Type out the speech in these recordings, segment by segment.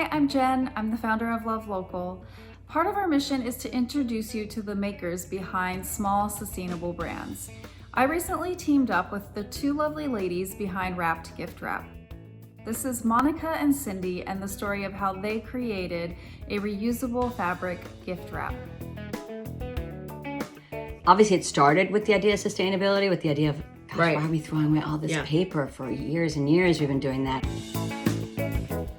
Hi, I'm Jen. I'm the founder of Love Local. Part of our mission is to introduce you to the makers behind small, sustainable brands. I recently teamed up with the two lovely ladies behind Rapt Gift Wrap. This is Monica and Cindy and the story of how they created a reusable fabric gift wrap. Obviously, it started with the idea of sustainability, with the idea of, gosh, Right. why are we throwing away all this paper? For years and years, we've been doing that.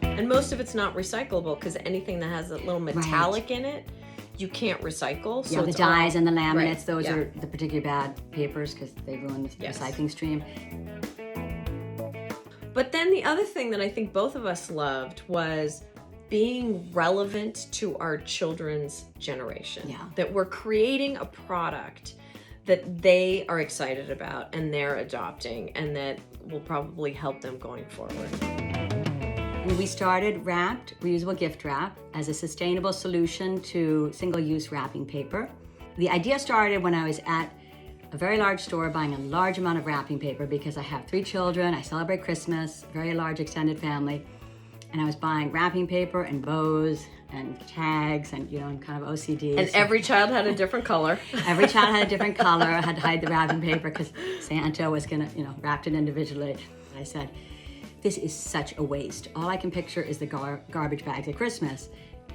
And most of it's not recyclable because anything that has a little metallic in it, you can't recycle. So Yeah, the it's dyes all, and the laminates, right, those yeah. are the particularly bad papers because they ruin the recycling stream. But then the other thing that I think both of us loved was being relevant to our children's generation. Yeah. That we're creating a product that they are excited about and they're adopting and that will probably help them going forward. And we started Rapt Reusable Gift Wrap as a sustainable solution to single-use wrapping paper. The idea started when I was at a very large store buying a large amount of wrapping paper because I have 3 children, I celebrate Christmas, very large extended family, and I was buying wrapping paper and bows and tags and, I'm kind of OCD. And so every child had a different color. every child had a different color. I had to hide the wrapping paper because Santa was gonna, wrap it individually. I said, this is such a waste. All I can picture is the garbage bags at Christmas.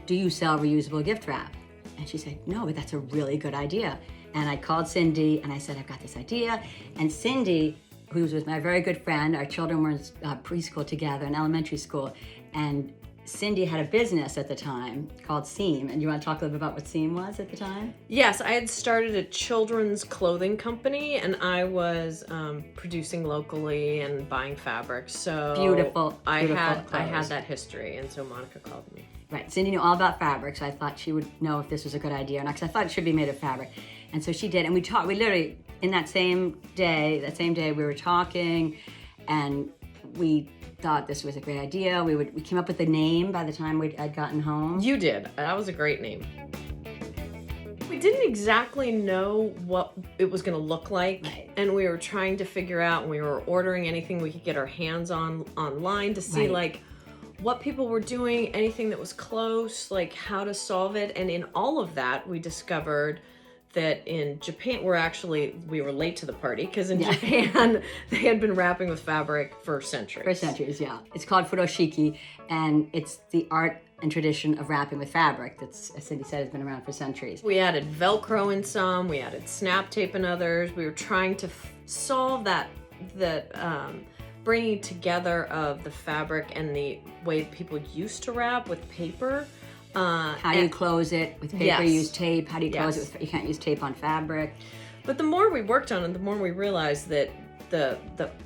Do you sell reusable gift wrap? And she said, no, but that's a really good idea. And I called Cindy and I said, I've got this idea. And Cindy, who was my very good friend, our children were in preschool together in elementary school, and Cindy had a business at the time called Seam. And you want to talk a little bit about what Seam was at the time? Yes, I had started a children's clothing company and I was producing locally and buying fabrics. So Beautiful I had clothes. that history, and so Monica called me. Right, Cindy knew all about fabric, so I thought she would know if this was a good idea or not, because I thought it should be made of fabric. And so she did, and we literally, in that same day we were talking, and we thought this was a great idea. We came up with a name by the time I'd gotten home. You did. That was a great name. We didn't exactly know what it was going to look like, Right. and we were trying to figure out, and we were ordering anything we could get our hands on online to see Right. what people were doing, anything that was close, how to solve it. And in all of that, we discovered that in Japan, we were late to the party because in Japan, they had been wrapping with fabric for centuries. For centuries, yeah. It's called furoshiki, and it's the art and tradition of wrapping with fabric that's, as Cindy said, has been around for centuries. We added Velcro in some, we added snap tape in others. We were trying to solve that bringing together of the fabric and the way people used to wrap with paper. How do you close it with paper? Yes. You use tape. How do you close Yes. it? You can't use tape on fabric. But the more we worked on it, the more we realized that the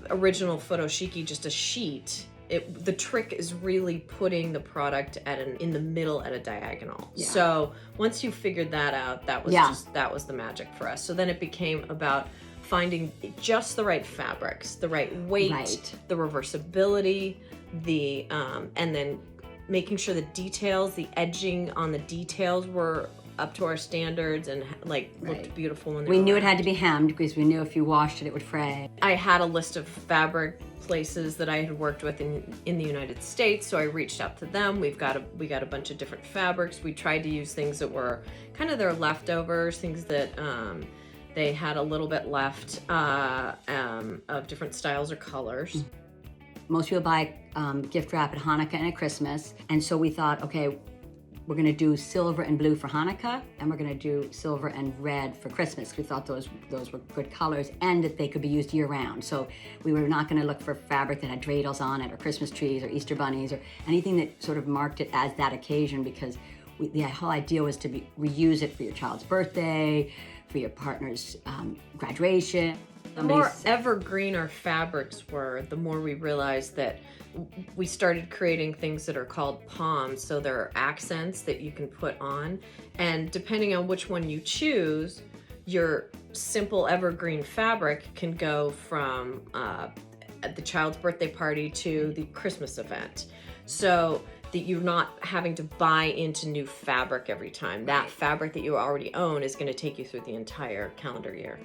original furoshiki, just a sheet, the trick is really putting the product in the middle at a diagonal. Yeah. So once you figured that out, that was the magic for us. So then it became about finding just the right fabrics, the right weight, the reversibility, and then making sure the details, the edging on the details were up to our standards and looked beautiful when they We were knew it wrapped. had to be hemmed because we knew if you washed it, it would fray. I had a list of fabric places that I had worked with in the United States, so I reached out to them. We got a bunch of different fabrics. We tried to use things that were kind of their leftovers, things that they had a little bit left of different styles or colors. Most people buy gift wrap at Hanukkah and at Christmas, and so we thought, okay, we're going to do silver and blue for Hanukkah, and we're going to do silver and red for Christmas. We thought those were good colors and that they could be used year-round. So we were not going to look for fabric that had dreidels on it or Christmas trees or Easter bunnies or anything that sort of marked it as that occasion, because the whole idea was to reuse it for your child's birthday, for your partner's graduation. The more evergreen our fabrics were, the more we realized that we started creating things that are called palms. So there are accents that you can put on, and depending on which one you choose, your simple evergreen fabric can go from the child's birthday party to the Christmas event. So that you're not having to buy into new fabric every time. That fabric that you already own is going to take you through the entire calendar year.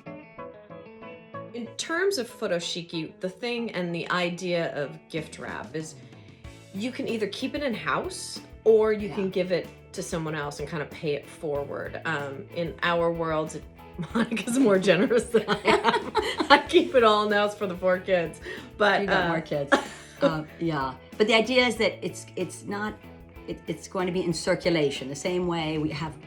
In terms of furoshiki, the thing and the idea of gift wrap is you can either keep it in house or you can give it to someone else and kind of pay it forward. In our world, Monica's more generous than I am. I keep it all in the house for the 4 kids. But You got more kids. Yeah. But the idea is that it's going to be in circulation. The same way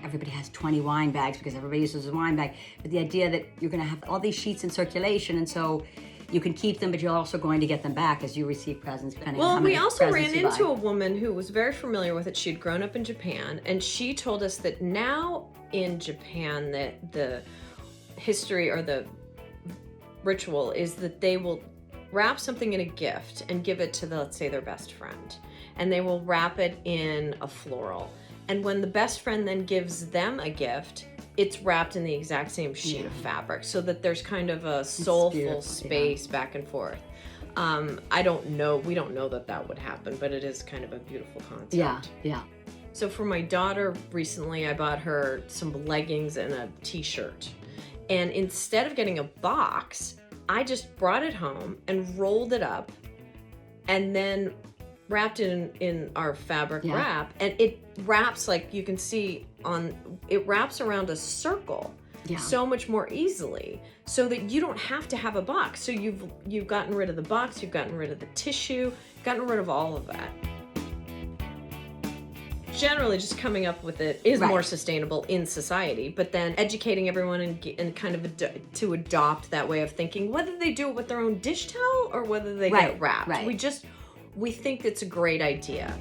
everybody has 20 wine bags because everybody uses a wine bag. But the idea that you're going to have all these sheets in circulation, and so you can keep them, but you're also going to get them back as you receive presents. Well, we also ran into a woman who was very familiar with it. She'd grown up in Japan, and she told us that now in Japan that the history or the ritual is that they will wrap something in a gift and give it to let's say their best friend, and they will wrap it in a floral, and when the best friend then gives them a gift, it's wrapped in the exact same sheet of fabric, so that there's kind of a soulful space back and forth. We don't know that would happen, but it is kind of a beautiful concept. Yeah. So for my daughter recently, I bought her some leggings and a t-shirt, and instead of getting a box, I just brought it home and rolled it up and then wrapped it in our fabric wrap, and it wraps, like you can see it wraps around a circle so much more easily, so that you don't have to have a box. So you've gotten rid of the box, you've gotten rid of the tissue, gotten rid of all of that. Generally, just coming up with it is more sustainable in society, but then educating everyone and kind of to adopt that way of thinking, whether they do it with their own dish towel or whether they get wrapped. We think it's a great idea.